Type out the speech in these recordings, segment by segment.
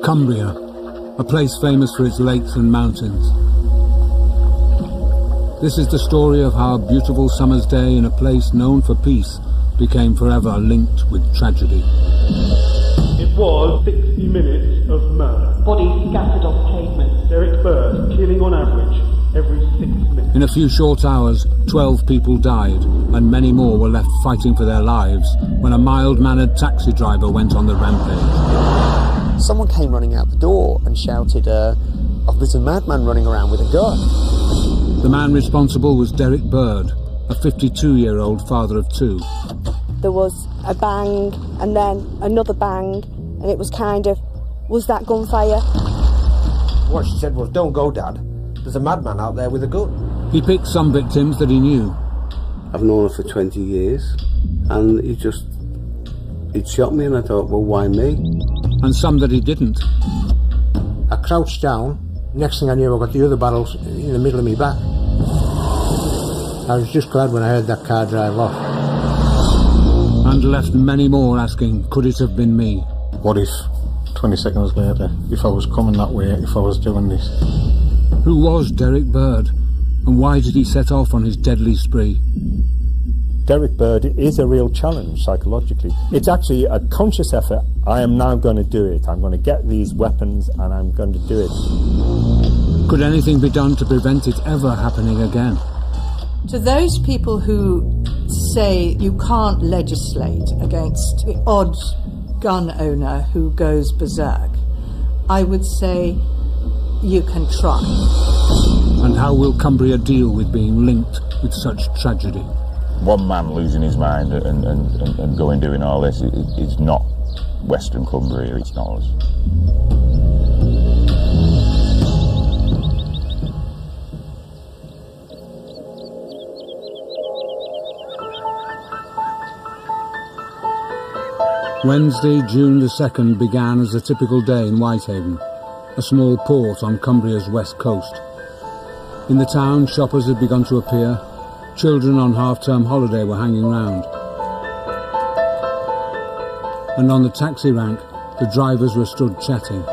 Cumbria, a place famous for its lakes and mountains. This is the story of how a beautiful summer's day in a place known for peace became forever linked with tragedy. It was 60 minutes of murder. Bodies scattered on pavement. Derrick Bird killing on average every 6 minutes. In a few short hours, 12 people died, and many more were left fighting for their lives when a mild-mannered taxi driver went on the rampage. Someone came running out the door and shouted, "Oh, there's a madman running around with a gun." The man responsible was Derrick Bird, a 52-year-old father of two. There was a bang and then another bang, and it was kind of, was that gunfire? What she said was, "Don't go, Dad. There's a madman out there with a gun." He picked some victims that he knew. I've known her for 20 years, and he'd shot me, and I thought, well, why me? And some that he didn't. I crouched down. Next thing I knew, I got the other barrels in the middle of me back. I was just glad when I heard that car drive off. And left many more asking, could it have been me? What if, 20 seconds later, if I was coming that way, if I was doing this? Who was Derrick Bird, and why did he set off on his deadly spree? Derrick Bird is a real challenge psychologically. It's actually a conscious effort. I am now going to do it. I'm going to get these weapons and I'm going to do it. Could anything be done to prevent it ever happening again? To those people who say you can't legislate against the odd gun owner who goes berserk, I would say you can try. And how will Cumbria deal with being linked with such tragedy? One man losing his mind and going doing all this is not Western Cumbria, it's not us. Wednesday, June the 2nd began as a typical day in Whitehaven, a small port on Cumbria's west coast. In the town, shoppers had begun to appear. Children on half-term holiday were hanging round. And on the taxi rank, the drivers were stood chatting.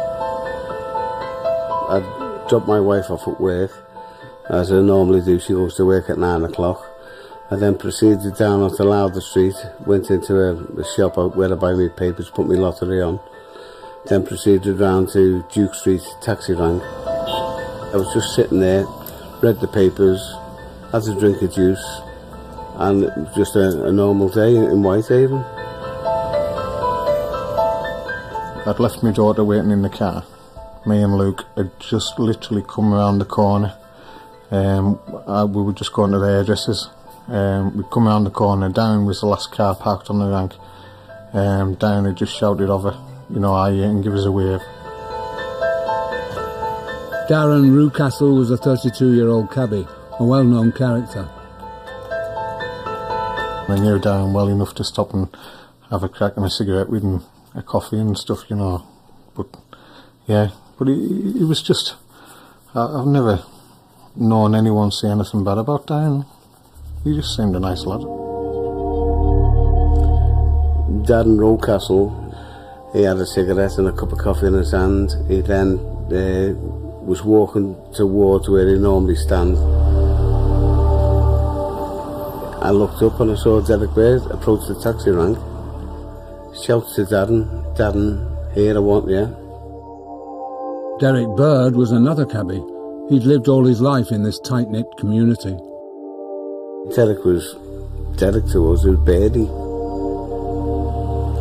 I dropped my wife off at work, as I normally do. She goes to work at 9 o'clock. I then proceeded down onto Lauder Street, went into a shop out where I buy my papers, put my lottery on. Then proceeded round to Duke Street, taxi rank. I was just sitting there, read the papers, had a drink of juice, and it was just a normal day in Whitehaven. I'd left my daughter waiting in the car. Me and Luke had just literally come around the corner. We were just going to the hairdressers. We'd come around the corner. Darren was the last car parked on the rank. Darren had just shouted over, "Are you?" and give us a wave. Darren Rucastle was a 32-year-old cabbie, a well-known character. I knew Darren well enough to stop and have a crack and a cigarette with him, a coffee and stuff, But he was just... I've never known anyone say anything bad about Darren. He just seemed a nice lad. Darren Rocastle, he had a cigarette and a cup of coffee in his hand. He then was walking towards where he normally stands. I looked up and I saw Derrick Bird approach the taxi rank. Shouted to Darren, "Here, I want you." Derrick Bird was another cabbie. He'd lived all his life in this tight-knit community. Derrick was Derrick to us, he was Birdie.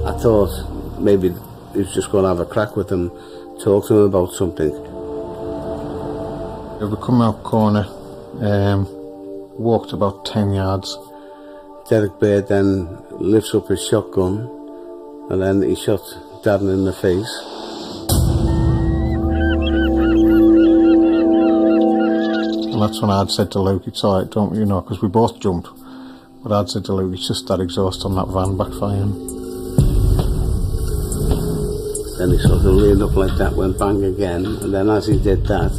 I thought maybe he was just going to have a crack with him, talk to him about something. We come out corner, walked about 10 yards. Derrick Bird then lifts up his shotgun and then he shot Darren in the face. And that's when I'd said to Luke, "It's alright, don't we?" Because we both jumped. But I'd said to Luke, "It's just that exhaust on that van backfiring." Then he sort of leaned up like that, went bang again, and then as he did that,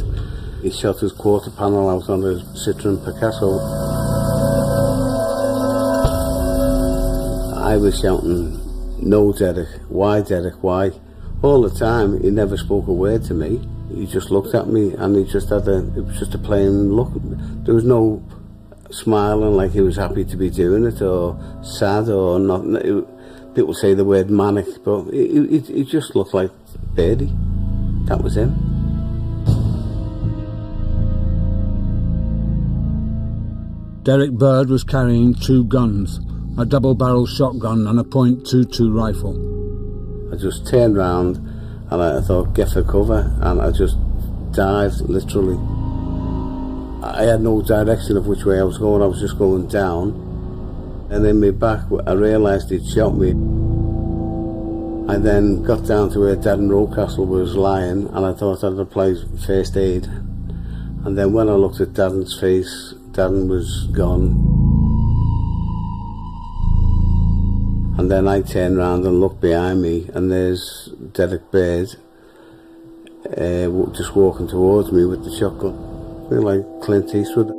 he shot his quarter panel out on the Citroen Picasso. I was shouting, "No, Derrick, why, Derrick, why? All the time, he never spoke a word to me. He just looked at me, and it was just a plain look. There was no smiling like he was happy to be doing it, or sad, or not. People say the word manic, but he just looked like Birdie. That was him. Derrick Bird was carrying 2 guns, a double-barrel shotgun and a .22 rifle. I just turned round and I thought, get for cover, and I just dived, literally. I had no direction of which way I was going. I was just going down, and in my back I realised he'd shot me. I then got down to where Darren Rocastle was lying, and I thought I'd apply first aid, and then when I looked at Darren's face, Darren was gone. And then I turned round and looked behind me, and there's Derrick Bird just walking towards me with the shotgun, like Clint Eastwood.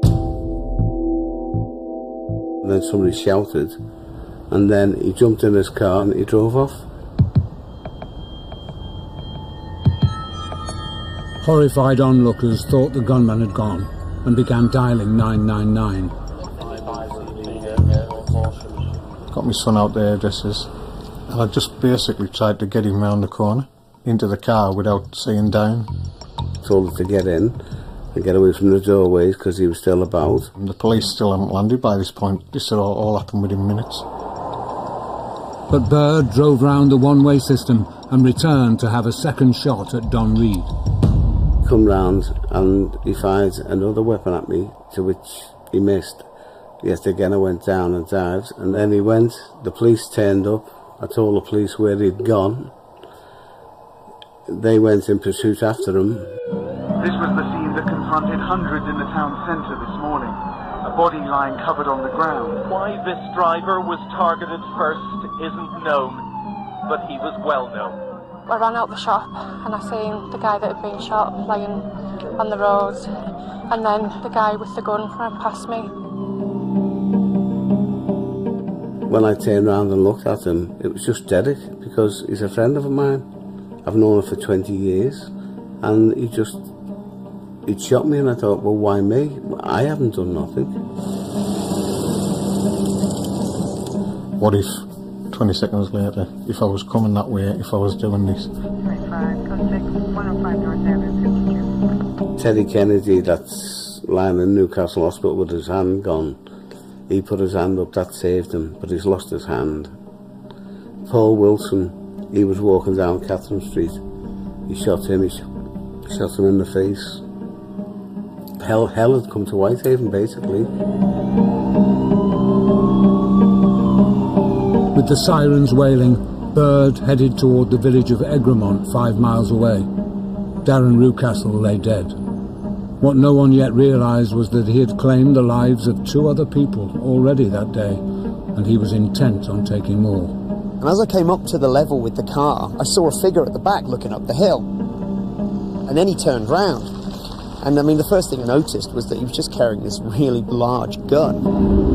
And then somebody shouted, and then he jumped in his car and he drove off. Horrified onlookers thought the gunman had gone and began dialing 999. Got my son out the hairdressers, and I just basically tried to get him round the corner into the car without saying down. Told her to get in and get away from the doorways because he was still about. And the police still haven't landed by this point. This had all happened within minutes. But Bird drove round the one-way system and returned to have a second shot at Don Reed. Come round and he fired another weapon at me, to which he missed. Yet again I went down and dived, and then he went. The police turned up. I told the police where he'd gone. They went in pursuit after him. This was the scene that confronted hundreds in the town centre this morning. A body lying covered on the ground. Why this driver was targeted first isn't known, but he was well known. I ran out the shop and I seen the guy that had been shot lying on the road, and then the guy with the gun ran past me. When I turned around and looked at him, it was just Derrick, because he's a friend of mine. I've known him for 20 years, and he'd shot me, and I thought, well, why me? I haven't done nothing. What if 20 seconds later, if I was coming that way, if I was doing this? Teddy Kennedy, that's lying in Newcastle Hospital with his hand gone. He put his hand up, that saved him, but he's lost his hand. Paul Wilson, he was walking down Catherine Street. He shot him in the face. Hell had come to Whitehaven, basically. With the sirens wailing, Bird headed toward the village of Egremont, 5 miles away. Darren Rocastle lay dead. What no one yet realised was that he had claimed the lives of 2 other people already that day, and he was intent on taking more. And as I came up to the level with the car, I saw a figure at the back looking up the hill. And then he turned round. And I mean, the first thing I noticed was that he was just carrying this really large gun.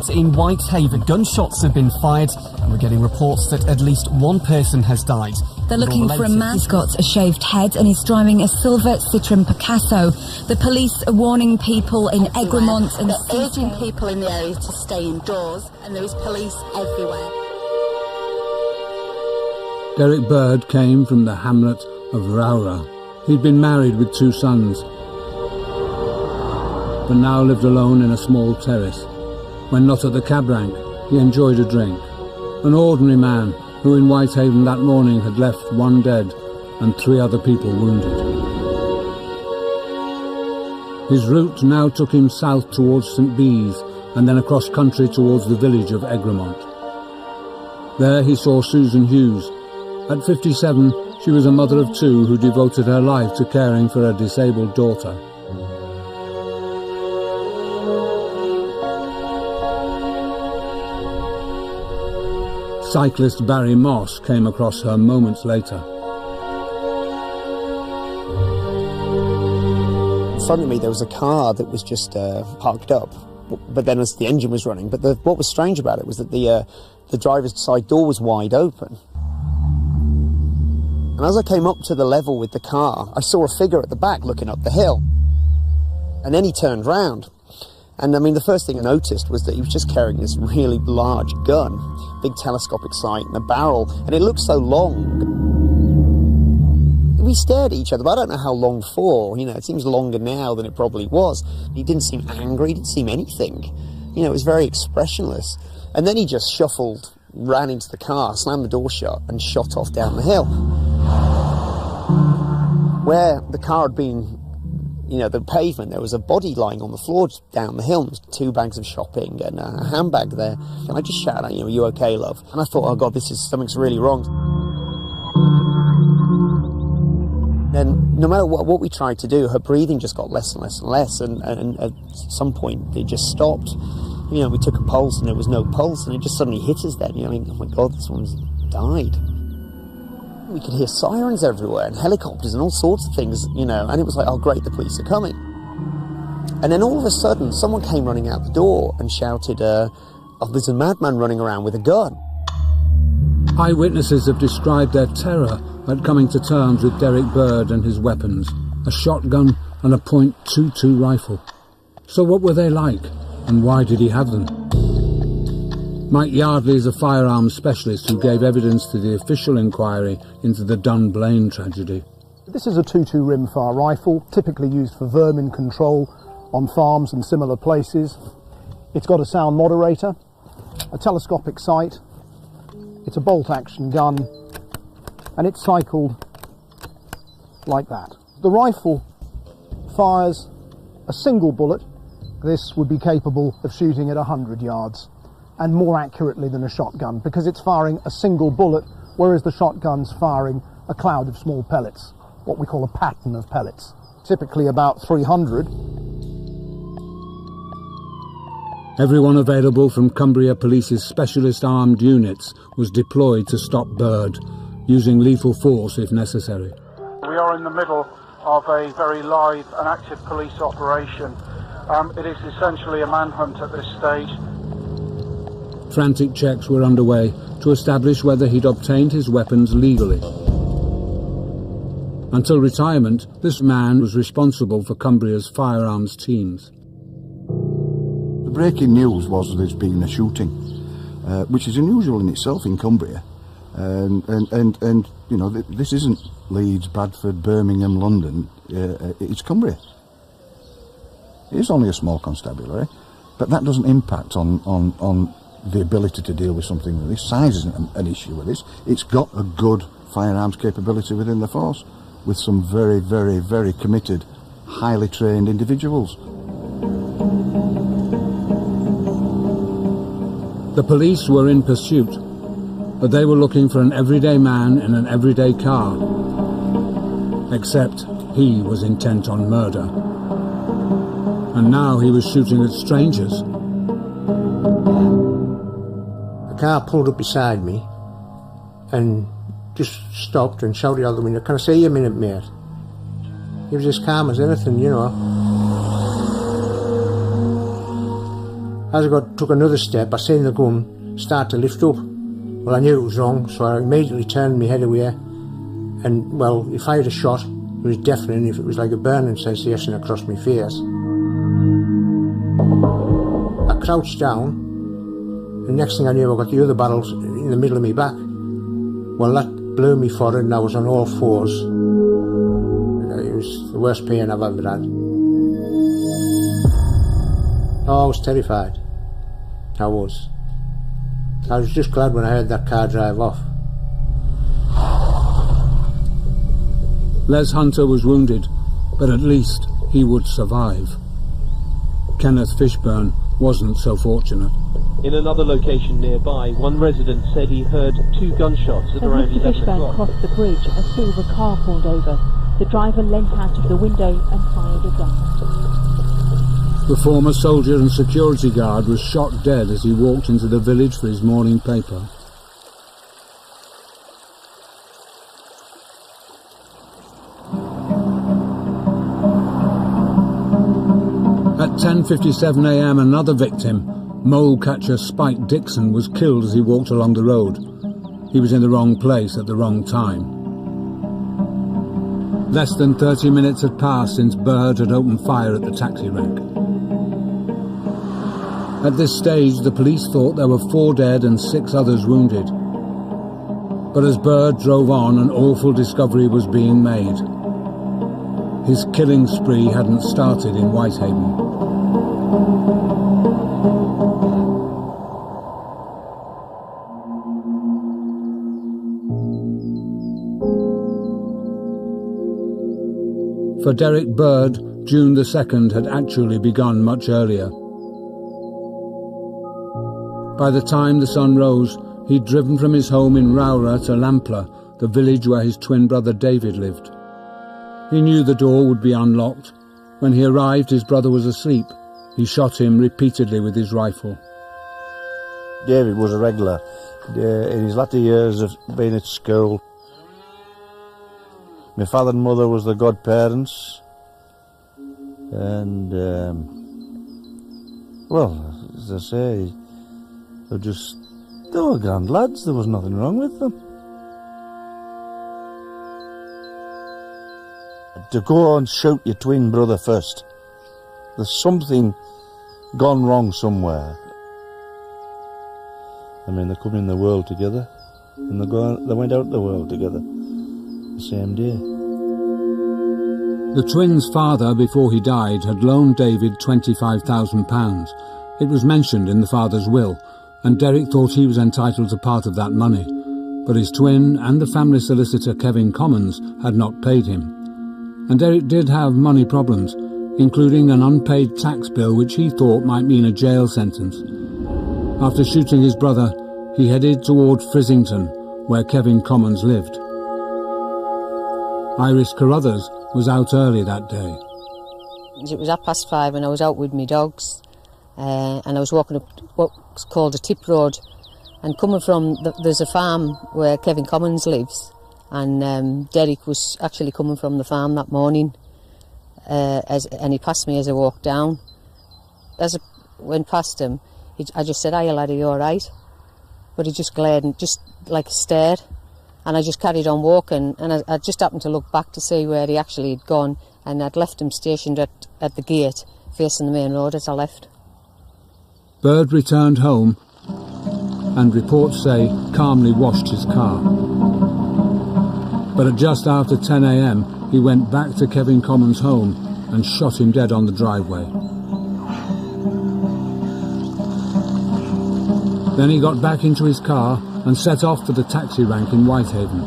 In Whitehaven, gunshots have been fired, and we're getting reports that at least 1 person has died. They're looking for a man who's got a shaved head and is driving a silver Citroen Picasso. The police are warning people in Egremont and urging people in the area to stay indoors, and there is police everywhere. Derrick Bird came from the hamlet of Rowra. He'd been married with 2 sons, but now lived alone in a small terrace. When not at the cab rank, he enjoyed a drink. An ordinary man who in Whitehaven that morning had left 1 dead and 3 other people wounded. His route now took him south towards St Bees and then across country towards the village of Egremont. There he saw Susan Hughes. At 57, she was a mother of 2 who devoted her life to caring for a disabled daughter. Cyclist Barry Moss came across her moments later. In front of me there was a car that was just parked up, but then as the engine was running. But what was strange about it was that the driver's side door was wide open. And as I came up to the level with the car, I saw a figure at the back looking up the hill. And then he turned round. And I mean, the first thing I noticed was that he was just carrying this really large gun, big telescopic sight and a barrel, and it looked so long. We stared at each other, but I don't know how long for. You know, it seems longer now than it probably was. He didn't seem angry, he didn't seem anything. You know, it was very expressionless. And then he just shuffled, ran into the car, slammed the door shut, and shot off down the hill. Where the car had been, you know, the pavement, there was a body lying on the floor just down the hill. There was 2 bags of shopping and a handbag there. And I just shouted out, you know, "Are you okay, love?" And I thought, oh God, something's really wrong. Then, no matter what we tried to do, her breathing just got less and less and less, and at some point it just stopped. You know, we took a pulse and there was no pulse, and it just suddenly hit us then. You know, I mean, oh my God, this woman's died. We could hear sirens everywhere and helicopters and all sorts of things, you know, and it was like, oh great, the police are coming. And then all of a sudden, someone came running out the door and shouted, oh, there's a madman running around with a gun. Eyewitnesses have described their terror at coming to terms with Derrick Bird and his weapons, a shotgun and a .22 rifle. So what were they like, and why did he have them? Mike Yardley is a firearms specialist who gave evidence to the official inquiry into the Dunblane tragedy. This is a .22 rimfire rifle, typically used for vermin control on farms and similar places. It's got a sound moderator, a telescopic sight, it's a bolt-action gun, and it's cycled like that. The rifle fires a single bullet. This would be capable of shooting at 100 yards, and more accurately than a shotgun, because it's firing a single bullet, whereas the shotgun's firing a cloud of small pellets, what we call a pattern of pellets, typically about 300. Everyone available from Cumbria Police's specialist armed units was deployed to stop Bird, using lethal force if necessary. We are in the middle of a very live and active police operation. It is essentially a manhunt at this stage. Frantic checks were underway to establish whether he'd obtained his weapons legally. Until retirement, this man was responsible for Cumbria's firearms teams. The breaking news was there's been a shooting, which is unusual in itself in Cumbria. And you know, this isn't Leeds, Bradford, Birmingham, London, it's Cumbria. It is only a small constabulary, but that doesn't impact on the ability to deal with something like this. Size isn't an issue with this. It's got a good firearms capability within the force, with some very, very, very committed, highly trained individuals. The police were in pursuit, but they were looking for an everyday man in an everyday car. Except he was intent on murder. And now he was shooting at strangers. The car pulled up beside me and just stopped and shouted out the window, "Can I see you a minute, mate?" He was as calm as anything, you know. As I took another step, I seen the gun start to lift up. Well, I knew it was wrong, so I immediately turned my head away. And, well, he fired a shot. It was deafening. If it was like a burning sensation across my face. I crouched down, and next thing I knew, I got the other barrels in the middle of my back. Well, that blew me forward, and I was on all fours. It was the worst pain I've ever had. Oh, I was terrified. I was just glad when I heard that car drive off. Les Hunter was wounded, but at least he would survive. Kenneth Fishburne wasn't so fortunate. In another location nearby, one resident said he heard 2 gunshots at around 11 Mr. Fishburne o'clock. crossed the bridge, a silver car pulled over. The driver leant out of the window and fired a gun. The former soldier and security guard was shot dead as he walked into the village for his morning paper. At 10:57 a.m, another victim, mole catcher Spike Dixon, was killed as he walked along the road. He was in the wrong place at the wrong time. Less than 30 minutes had passed since Bird had opened fire at the taxi rank. At this stage, the police thought there were 4 dead and 6 others wounded. But as Bird drove on, an awful discovery was being made. His killing spree hadn't started in Whitehaven. For Derrick Bird, June the 2nd had actually begun much earlier. By the time the sun rose, he'd driven from his home in Rowra to Lampla, the village where his twin brother David lived. He knew the door would be unlocked. When he arrived, his brother was asleep. He shot him repeatedly with his rifle. David was a regular in his latter years of being at school. My father and mother was the godparents, and well, as I say, they were grand lads. There was nothing wrong with them. To go and shoot your twin brother first, there's something gone wrong somewhere. I mean, they come in the world together, and they went out the world together the same day. The twins' father, before he died, had loaned David £25,000. It was mentioned in the father's will, and Derrick thought he was entitled to part of that money. But his twin and the family solicitor Kevin Commons had not paid him. And Derrick did have money problems, including an unpaid tax bill which he thought might mean a jail sentence. After shooting his brother, he headed toward Frizzington, where Kevin Commons lived. Iris Carruthers was out early that day. It was 5:30 and I was out with my dogs, and I was walking up what's called a tip road, and coming from there's a farm where Kevin Commons lives, and Derrick was actually coming from the farm that morning, and he passed me as I walked down. As I went past him, I just said, "Hiya lad, are you alright?" But he just glared and just like stared, and I just carried on walking, and I just happened to look back to see where he actually had gone, and I'd left him stationed at the gate facing the main road as I left. Bird returned home and reports say calmly washed his car. But at just after 10 a.m, he went back to Kevin Commons' home and shot him dead on the driveway. Then he got back into his car and set off for the taxi rank in Whitehaven.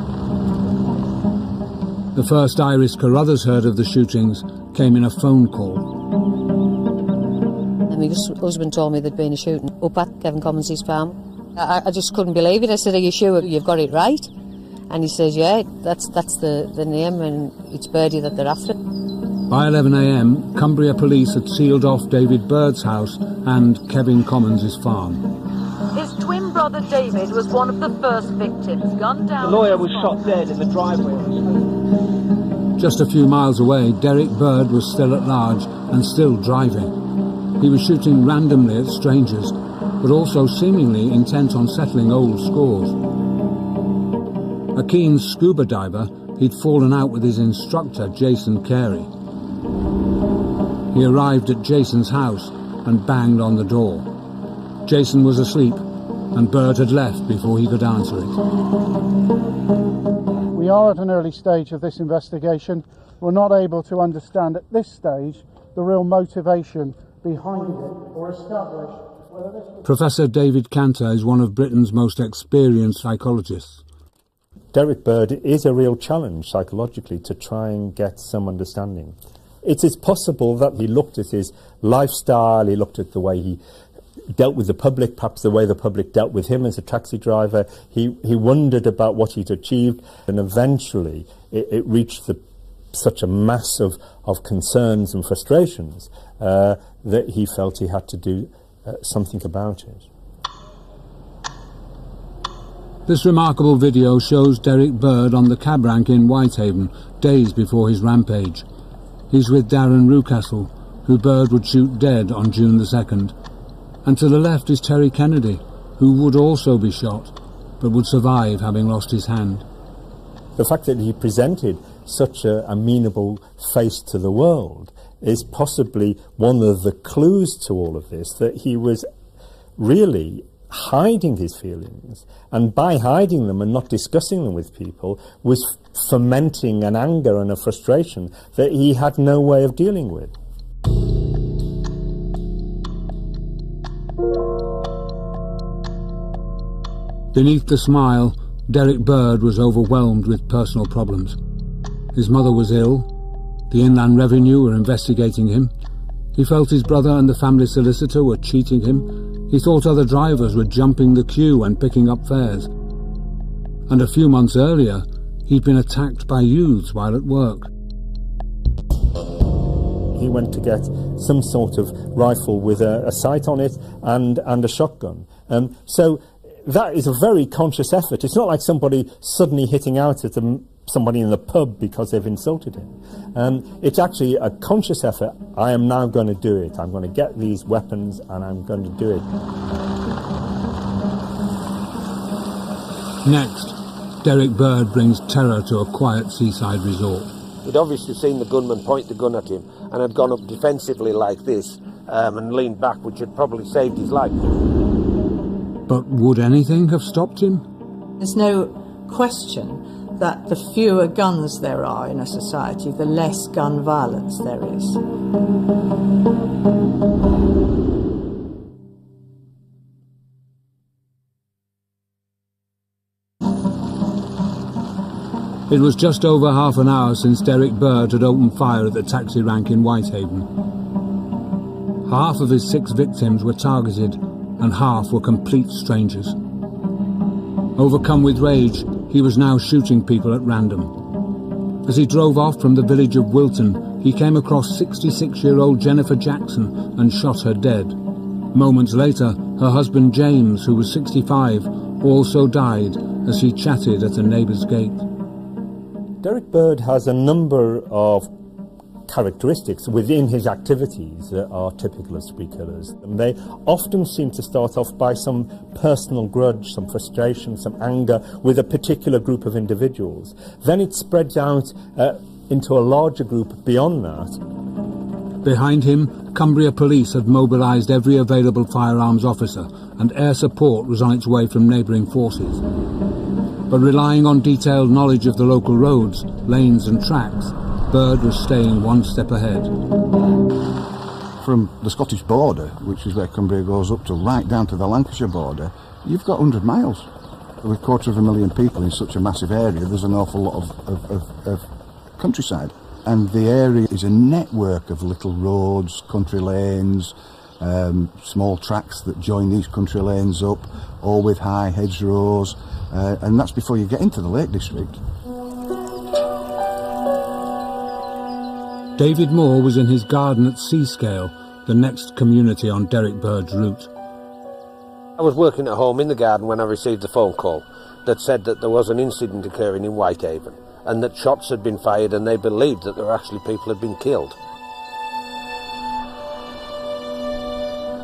The first Iris Carruthers heard of the shootings came in a phone call. And my husband told me there'd been a shooting up at Kevin Commons' farm. I just couldn't believe it. I said, "Are you sure you've got it right?" And he says, "Yeah, that's the name, and it's Birdie that they're after." By 11 a.m, Cumbria police had sealed off David Bird's house and Kevin Commons' farm. His twin brother David was one of the first victims, gunned down. The lawyer was shot dead in the driveway. Just a few miles away, Derrick Bird was still at large and still driving. He was shooting randomly at strangers, but also seemingly intent on settling old scores. A keen scuba diver, he'd fallen out with his instructor, Jason Carey. He arrived at Jason's house and banged on the door. Jason was asleep, and Bird had left before he could answer it. We are at an early stage of this investigation. We're not able to understand at this stage the real motivation behind it or establish whether this... Professor David Cantor is one of Britain's most experienced psychologists. Derrick Bird is a real challenge psychologically to try and get some understanding. It is possible that he looked at his lifestyle, he looked at the way he dealt with the public, perhaps the way the public dealt with him as a taxi driver. He wondered about what he'd achieved, and eventually it reached such a mass of concerns and frustrations that he felt he had to do something about it. This remarkable video shows Derrick Bird on the cab rank in Whitehaven, days before his rampage. He's with Darren Rucastle, who Bird would shoot dead on June the 2nd. And to the left is Terry Kennedy, who would also be shot, but would survive having lost his hand. The fact that he presented such an amenable face to the world is possibly one of the clues to all of this, that he was really hiding his feelings, and by hiding them and not discussing them with people was fomenting an anger and a frustration that he had no way of dealing with. Beneath the smile, Derrick Bird was overwhelmed with personal problems. His mother was ill, the Inland Revenue were investigating him, he felt his brother and the family solicitor were cheating him, he thought other drivers were jumping the queue and picking up fares. And a few months earlier, he'd been attacked by youths while at work. He went to get some sort of rifle with a sight on it and a shotgun. So that is a very conscious effort. It's not like somebody suddenly hitting out at somebody in the pub because they've insulted him. It's actually a conscious effort. I am now going to do it. I'm going to get these weapons and I'm going to do it. Next, Derrick Bird brings terror to a quiet seaside resort. He'd obviously seen the gunman point the gun at him and had gone up defensively like this and leaned back, which had probably saved his life. But would anything have stopped him? There's no question that the fewer guns there are in a society, the less gun violence there is. It was just over half an hour since Derrick Bird had opened fire at the taxi rank in Whitehaven. Half of his 6 victims were targeted and half were complete strangers. Overcome with rage, he was now shooting people at random. As he drove off from the village of Wilton, he came across 66-year-old Jennifer Jackson and shot her dead. Moments later, her husband James, who was 65, also died as he chatted at a neighbour's gate. Derrick Bird has a number of characteristics within his activities that are typical of spree killers. And they often seem to start off by some personal grudge, some frustration, some anger with a particular group of individuals. Then it spreads out into a larger group beyond that. Behind him, Cumbria police had mobilised every available firearms officer, and air support was on its way from neighbouring forces. But relying on detailed knowledge of the local roads, lanes and tracks, Bird was staying one step ahead. From the Scottish border, which is where Cumbria goes up to, right down to the Lancashire border, you've got 100 miles. With 250,000 people in such a massive area, there's an awful lot of countryside. And the area is a network of little roads, country lanes, small tracks that join these country lanes up, all with high hedgerows, and that's before you get into the Lake District. David Moore was in his garden at Seascale, the next community on Derrick Bird's route. I was working at home in the garden when I received a phone call that said that there was an incident occurring in Whitehaven and that shots had been fired and they believed that there were actually people had been killed.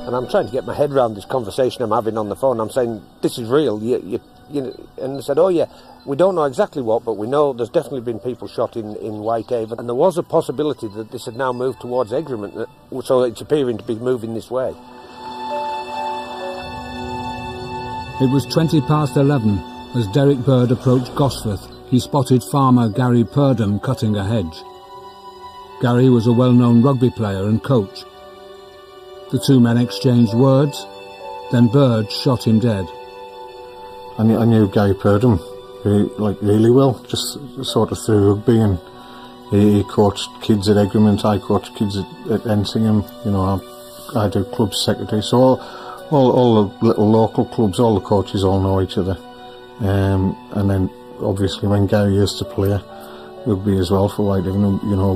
And I'm trying to get my head around this conversation I'm having on the phone. I'm saying, this is real, you know, and they said, oh yeah, we don't know exactly what, but we know there's definitely been people shot in Whitehaven. And there was a possibility that this had now moved towards Egremont, so it's appearing to be moving this way. It was 11:20 as Derrick Bird approached Gosforth. He spotted farmer Gary Purdham cutting a hedge. Gary was a well-known rugby player and coach. The two men exchanged words, then Bird shot him dead. I knew Gary Purdham really well, just sort of through rugby, and he coached kids at Egremont, I coached kids at Ensingham, you know, I do club secretary, so all the little local clubs, all the coaches all know each other. And then obviously when Gary used to play rugby as well for Whitehaven, you know,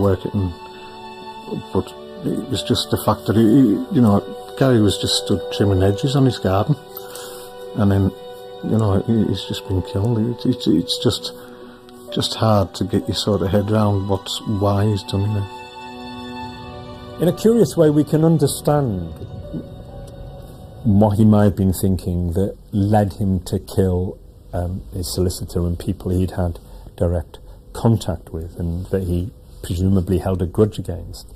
but it was just the fact that you know, Gary was just stood trimming hedges on his garden, and then, you know, he's just been killed. It's just hard to get your sort of head around why he's done it. In a curious way, we can understand what he might have been thinking that led him to kill his solicitor and people he'd had direct contact with and that he presumably held a grudge against.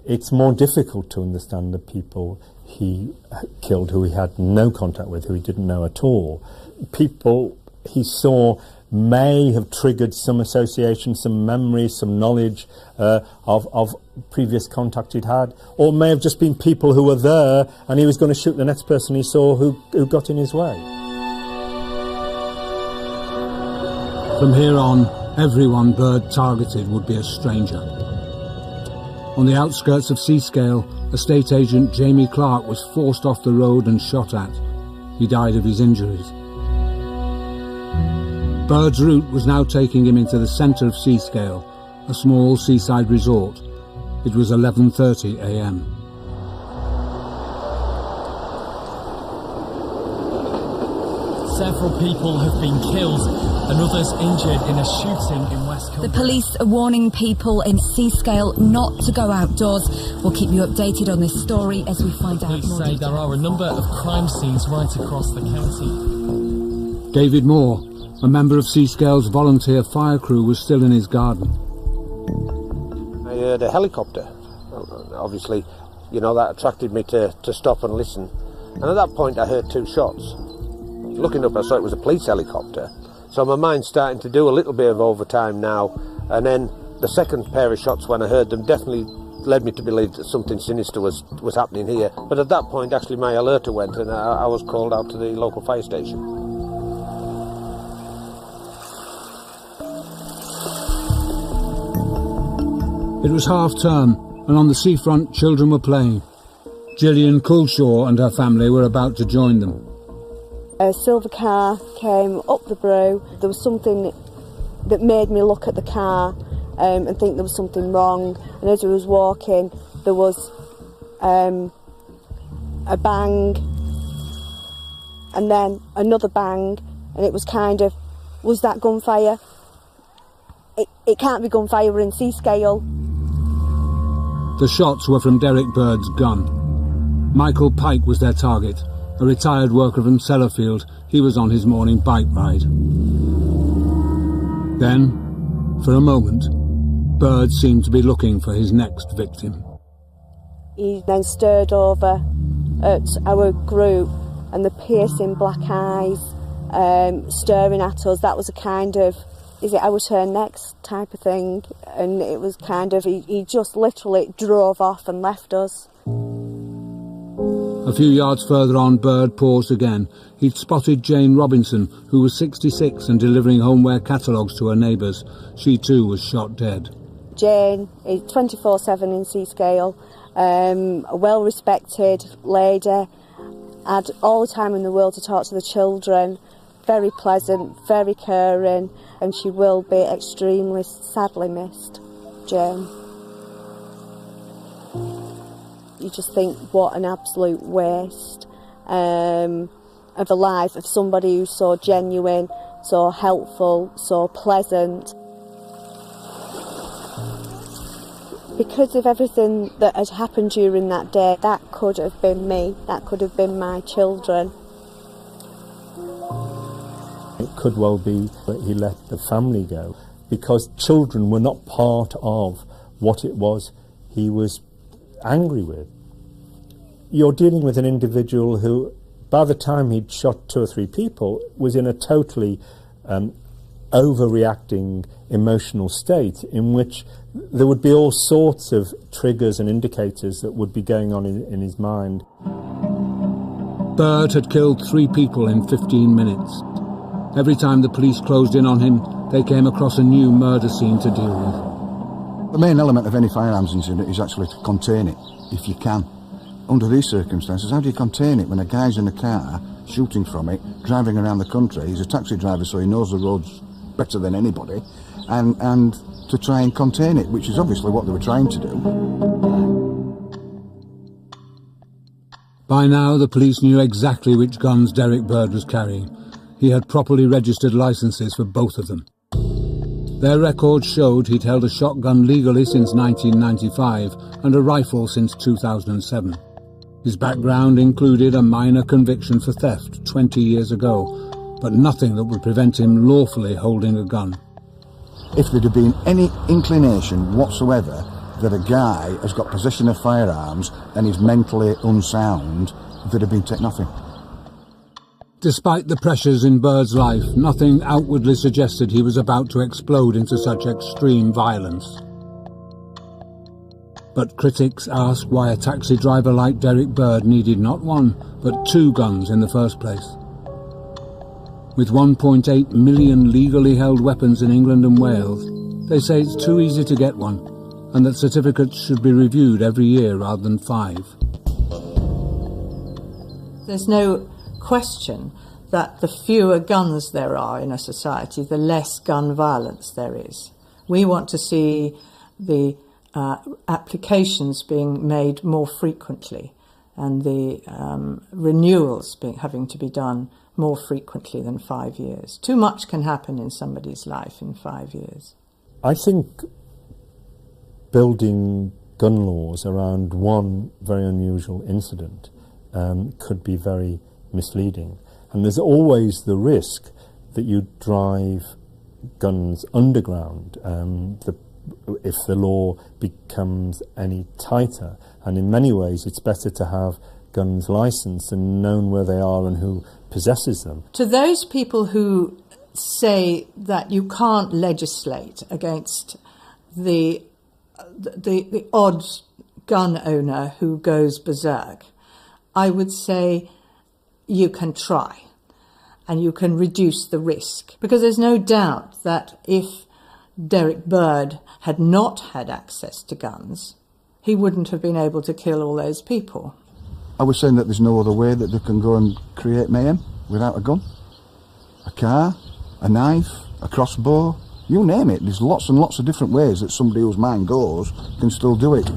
It's more difficult to understand the people he killed who he had no contact with, who he didn't know at all. People he saw may have triggered some association, some memory, some knowledge of previous contact he'd had, or may have just been people who were there and he was going to shoot the next person he saw who got in his way. From here on, everyone Bird targeted would be a stranger. On the outskirts of Seascale, estate agent Jamie Clark was forced off the road and shot at. He died of his injuries. Bird's route was now taking him into the centre of Seascale, a small seaside resort. It was 11:30 a.m. Several people have been killed and others injured in a shooting in West Cumbria. The police are warning people in Seascale not to go outdoors. We'll keep you updated on this story as we find out more. Police say there are a number of crime scenes right across the county. David Moore, a member of Seascale's volunteer fire crew, was still in his garden. I heard a helicopter. Obviously, you know, that attracted me to stop and listen. And at that point I heard 2 shots. Looking up, I saw it was a police helicopter. So my mind's starting to do a little bit of overtime now. And then the second pair of shots, when I heard them, definitely led me to believe that something sinister was happening here. But at that point, actually, my alerter went and I was called out to the local fire station. It was half-term, and on the seafront, children were playing. Gillian Coulshaw and her family were about to join them. A silver car came up the brow. There was something that made me look at the car and think there was something wrong. And as I was walking, there was a bang and then another bang, and it was kind of, was that gunfire? It can't be gunfire, we're in Seascale. The shots were from Derrick Bird's gun. Michael Pike was their target, a retired worker from Sellafield. He was on his morning bike ride. Then, for a moment, Bird seemed to be looking for his next victim. He then stared over at our group, and the piercing black eyes staring at us. That was a kind of, is it our turn next type of thing? And it was kind of, he just literally drove off and left us. A few yards further on, Bird paused again. He'd spotted Jane Robinson, who was 66 and delivering homeware catalogues to her neighbours. She too was shot dead. Jane is 24/7 in Seascale, a well-respected lady, had all the time in the world to talk to the children, very pleasant, very caring, and she will be extremely sadly missed, Jane. You just think, what an absolute waste of a life of somebody who's so genuine, so helpful, so pleasant. Because of everything that had happened during that day, that could have been me, that could have been my children. It could well be that he let the family go because children were not part of what it was he was angry with. You're dealing with an individual who, by the time he'd shot 2 or 3 people, was in a totally overreacting emotional state in which there would be all sorts of triggers and indicators that would be going on in his mind. Bird had killed 3 people in 15 minutes. Every time the police closed in on him, they came across a new murder scene to deal with. The main element of any firearms incident is actually to contain it, if you can. Under these circumstances, how do you contain it when a guy's in a car, shooting from it, driving around the country? He's a taxi driver, so he knows the roads better than anybody, and to try and contain it, which is obviously what they were trying to do. By now, the police knew exactly which guns Derrick Bird was carrying. He had properly registered licences for both of them. Their records showed he'd held a shotgun legally since 1995 and a rifle since 2007. His background included a minor conviction for theft 20 years ago, but nothing that would prevent him lawfully holding a gun. If there'd have been any inclination whatsoever that a guy has got possession of firearms and is mentally unsound, there'd have been taken off him. Despite the pressures in Bird's life, nothing outwardly suggested he was about to explode into such extreme violence. But critics ask why a taxi driver like Derrick Bird needed not one, but two guns in the first place. With 1.8 million legally held weapons in England and Wales, they say it's too easy to get one, and that certificates should be reviewed every year rather than 5. There's no question that the fewer guns there are in a society, the less gun violence there is. We want to see the applications being made more frequently and the renewals having to be done more frequently than 5 years. Too much can happen in somebody's life in 5 years. I think building gun laws around one very unusual incident could be very misleading. And there's always the risk that you drive guns underground if the law becomes any tighter. And in many ways, it's better to have guns licensed and known where they are and who possesses them. To those people who say that you can't legislate against the odd gun owner who goes berserk, I would say you can try and you can reduce the risk, because there's no doubt that if Derrick Bird had not had access to guns, he wouldn't have been able to kill all those people. I was saying that there's no other way that they can go and create mayhem without a gun. A car, a knife, a crossbow, you name it. There's lots and lots of different ways that somebody whose mind goes can still do it.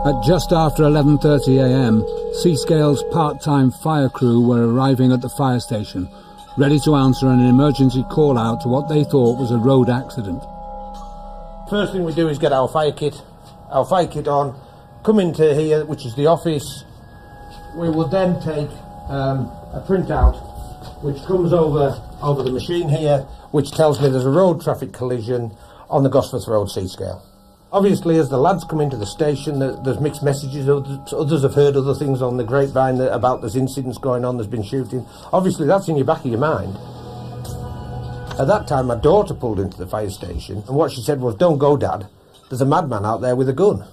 At just after 11:30 a.m, Seascale's part-time fire crew were arriving at the fire station, ready to answer an emergency call-out to what they thought was a road accident. First thing we do is get our fire kit on, come into here, which is the office. We will then take a printout which comes over the machine here, which tells me there's a road traffic collision on the Gosforth Road Seascale. Obviously, as the lads come into the station, there's mixed messages. Others have heard other things on the grapevine about there's incidents going on, there's been shooting. Obviously, that's in your back of your mind. At that time, my daughter pulled into the fire station, and what she said was, "Don't go, Dad. There's a madman out there with a gun."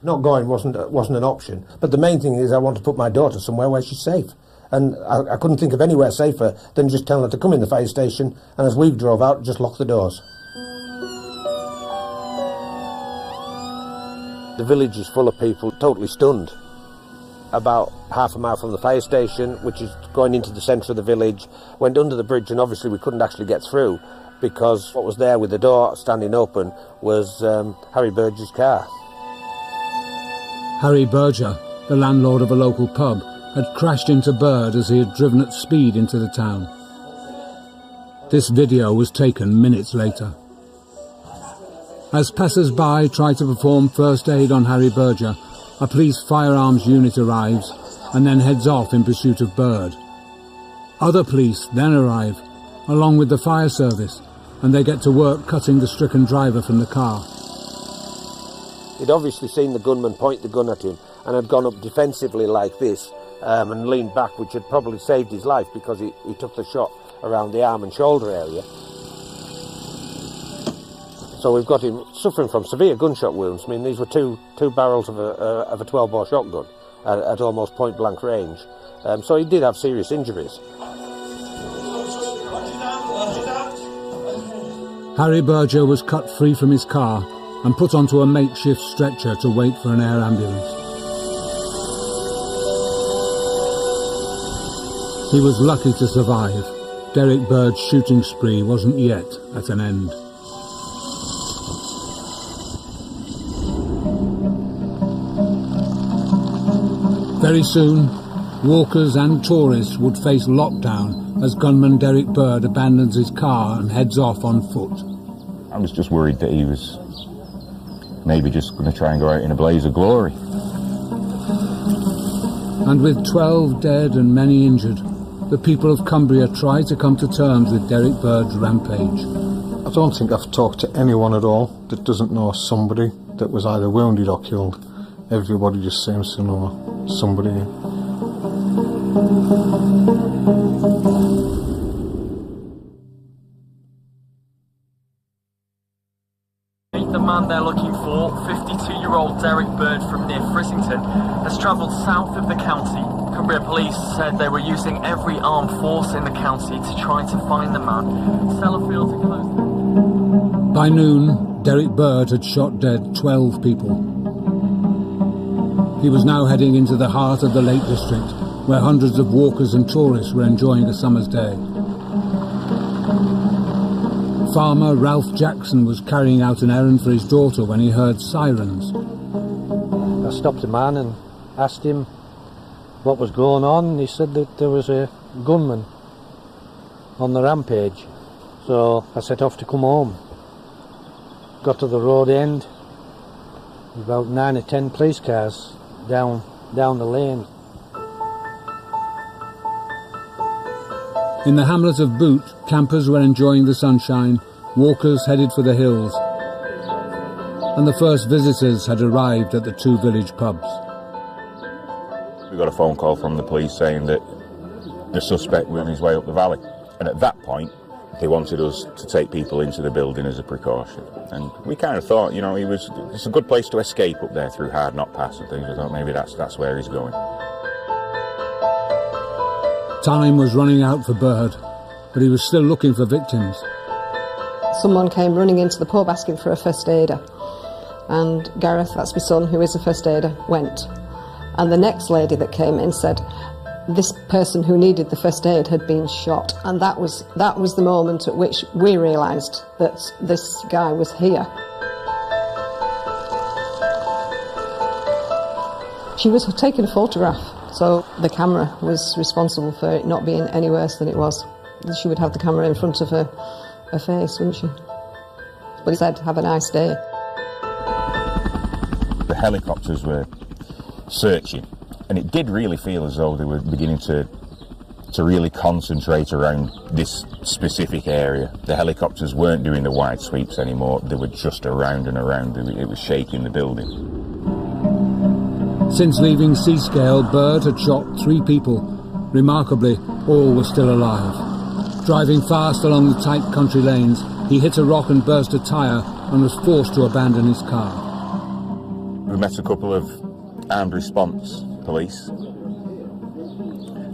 Not going wasn't an option. But the main thing is I want to put my daughter somewhere where she's safe. And I couldn't think of anywhere safer than just telling her to come in the fire station, and as we drove out, just lock the doors. The village is full of people, totally stunned. About half a mile from the fire station, which is going into the centre of the village, went under the bridge, and obviously we couldn't actually get through because what was there with the door standing open was Harry Burge's car. Harry Berger, the landlord of a local pub, had crashed into Bird as he had driven at speed into the town. This video was taken minutes later. As passers-by try to perform first aid on Harry Berger, a police firearms unit arrives and then heads off in pursuit of Bird. Other police then arrive, along with the fire service, and they get to work cutting the stricken driver from the car. He'd obviously seen the gunman point the gun at him and had gone up defensively like this and leaned back, which had probably saved his life because he took the shot around the arm and shoulder area. So we've got him suffering from severe gunshot wounds. I mean, these were two barrels of a 12-bore shotgun at almost point-blank range. So he did have serious injuries. Harry Berger was cut free from his car and put onto a makeshift stretcher to wait for an air ambulance. He was lucky to survive. Derrick Bird's shooting spree wasn't yet at an end. Very soon, walkers and tourists would face lockdown as gunman Derrick Bird abandons his car and heads off on foot. I was just worried that he was maybe just going to try and go out in a blaze of glory. And with 12 dead and many injured, the people of Cumbria try to come to terms with Derrick Bird's rampage. I don't think I've talked to anyone at all that doesn't know somebody that was either wounded or killed. Everybody just seems to know somebody. The man they're looking for, 52-year-old Derrick Bird from near Frissington, has travelled south of the county. Cumbria police said they were using every armed force in the county to try to find the man. Sellafields are closed. By noon, Derrick Bird had shot dead 12 people. He was now heading into the heart of the Lake District, where hundreds of walkers and tourists were enjoying a summer's day. Farmer Ralph Jackson was carrying out an errand for his daughter when he heard sirens. I stopped the man and asked him what was going on, and he said that there was a gunman on the rampage. So I set off to come home. Got to the road end, about 9 or 10 police cars down the lane. In the hamlet of Boot, campers were enjoying the sunshine, walkers headed for the hills, and the first visitors had arrived at the two village pubs. We got a phone call from the police saying that the suspect was on his way up the valley, and at that point they wanted us to take people into the building as a precaution. And we kind of thought, you know, it's a good place to escape up there through Hard Knot Pass and things. I thought maybe that's where he's going. Time was running out for Bird, but he was still looking for victims. Someone came running into the pub asking for a first aider, and Gareth, that's my son, who is a first aider, went. And the next lady that came in said this person who needed the first aid had been shot, and that was the moment at which we realised that this guy was here. She was taking a photograph, so the camera was responsible for it not being any worse than it was. She would have the camera in front of her face, wouldn't she? But he said, "Have a nice day." The helicopters were searching, and it did really feel as though they were beginning to really concentrate around this specific area. The helicopters weren't doing the wide sweeps anymore, they were just around and around. It was shaking the building. Since leaving Seascale, Bird had shot 3 people. Remarkably, all were still alive. Driving fast along the tight country lanes, he hit a rock and burst a tyre and was forced to abandon his car. We met a couple of armed response police,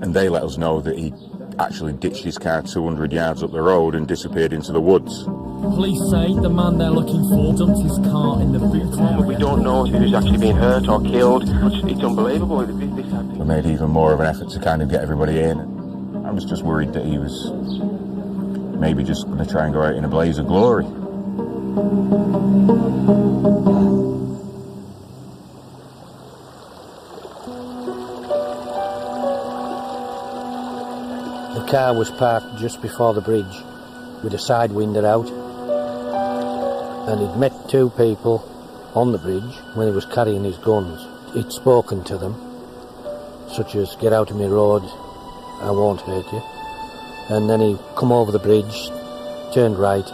and they let us know that he actually ditched his car 200 yards up the road and disappeared into the woods. Police say the man they're looking for dumped his car in the boot area. We don't know who's actually been hurt or killed. It's unbelievable. We made even more of an effort to kind of get everybody in. I was just worried that he was maybe just going to try and go out in a blaze of glory. The car was parked just before the bridge with a side window out, and he'd met 2 people on the bridge when he was carrying his guns. He'd spoken to them, such as, "Get out of my road, I won't hurt you." And then he come over the bridge, turned right,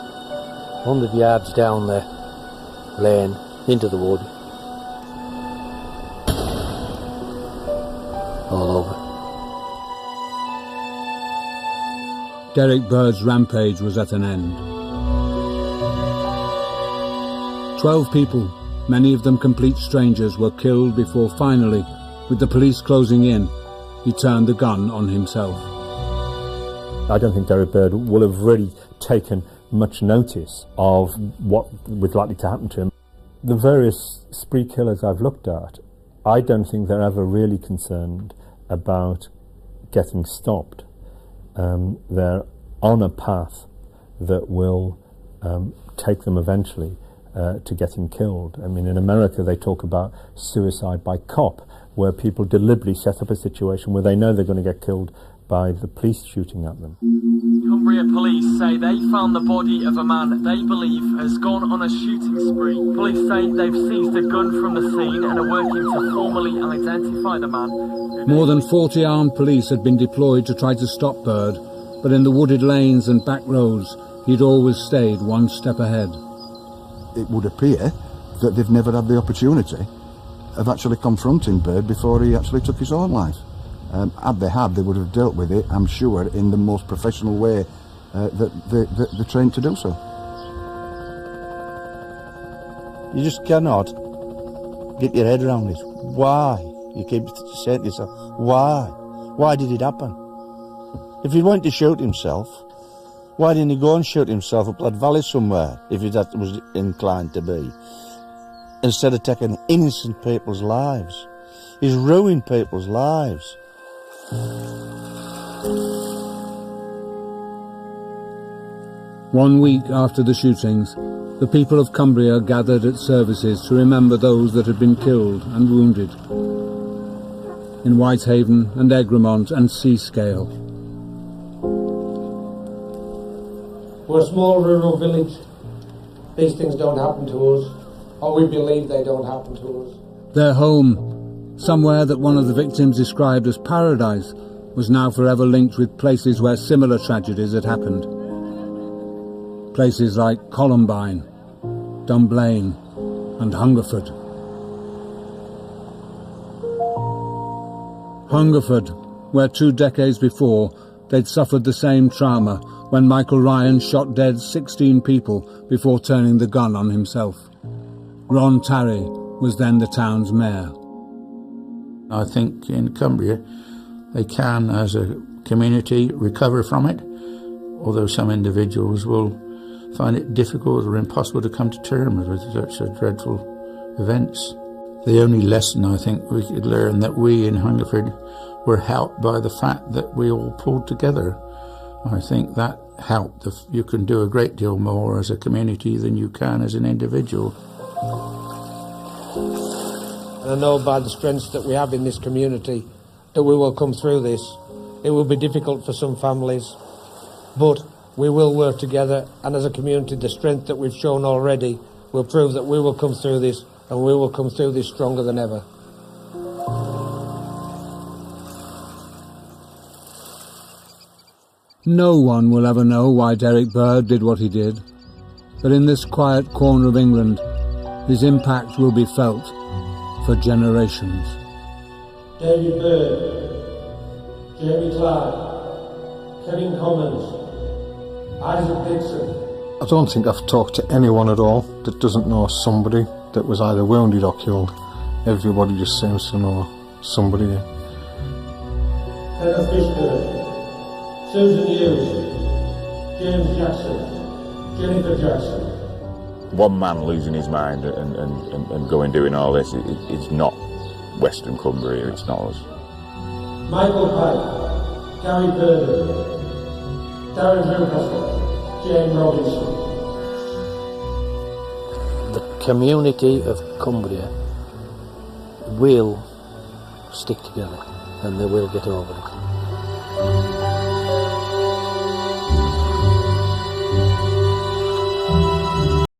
100 yards down the lane, into the wood. All over. Derrick Bird's rampage was at an end. 12 people, many of them complete strangers, were killed before finally, with the police closing in, he turned the gun on himself. I don't think Derrick Bird will have really taken much notice of what was likely to happen to him. The various spree killers I've looked at, I don't think they're ever really concerned about getting stopped. They're on a path that will take them eventually to getting killed. I mean, in America they talk about suicide by cop, where people deliberately set up a situation where they know they're going to get killed by the police shooting at them. Cumbria police say they found the body of a man they believe has gone on a shooting spree. Police say they've seized a gun from the scene and are working to formally identify the man. More than 40 armed police had been deployed to try to stop Bird, but in the wooded lanes and back roads he'd always stayed one step ahead. It would appear that they've never had the opportunity of actually confronting Bird before he actually took his own life. Had they had, they would have dealt with it, I'm sure, in the most professional way that they're trained to do so. You just cannot get your head around it. Why? You keep saying to yourself, why? Why did it happen? If he wanted to shoot himself, why didn't he go and shoot himself up that valley somewhere, if he that was inclined to be, instead of taking innocent people's lives? He's ruined people's lives. One week after the shootings, the people of Cumbria gathered at services to remember those that had been killed and wounded in Whitehaven and Egremont and Seascale. We're a small rural village. These things don't happen to us, or we believe they don't happen to us. Their home, somewhere that one of the victims described as paradise, was now forever linked with places where similar tragedies had happened. Places like Columbine, Dunblane and Hungerford. Hungerford, where 2 decades before they'd suffered the same trauma when Michael Ryan shot dead 16 people before turning the gun on himself. Ron Tarry was then the town's mayor. I think in Cumbria they can, as a community, recover from it, although some individuals will find it difficult or impossible to come to terms with such dreadful events. The only lesson I think we could learn that we in Hungerford were helped by the fact that we all pulled together. I think that helped. You can do a great deal more as a community than you can as an individual. And I know by the strengths that we have in this community that we will come through this. It will be difficult for some families, but we will work together, and as a community the strength that we've shown already will prove that we will come through this, and we will come through this stronger than ever. No one will ever know why Derrick Bird did what he did, but in this quiet corner of England, his impact will be felt for generations. David Bird, Jamie Clark, Kevin Commons, Isaac Dixon. I don't think I've talked to anyone at all that doesn't know somebody that was either wounded or killed. Everybody just seems to know somebody. Kenneth Fishburne, Susan Hughes, James Jackson, Jennifer Jackson. One man losing his mind and going doing all this, it's not Western Cumbria, it's not us. Michael Pike, Gary Burden, Darren Newcastle, Jane Robinson. The community of Cumbria will stick together and they will get over it.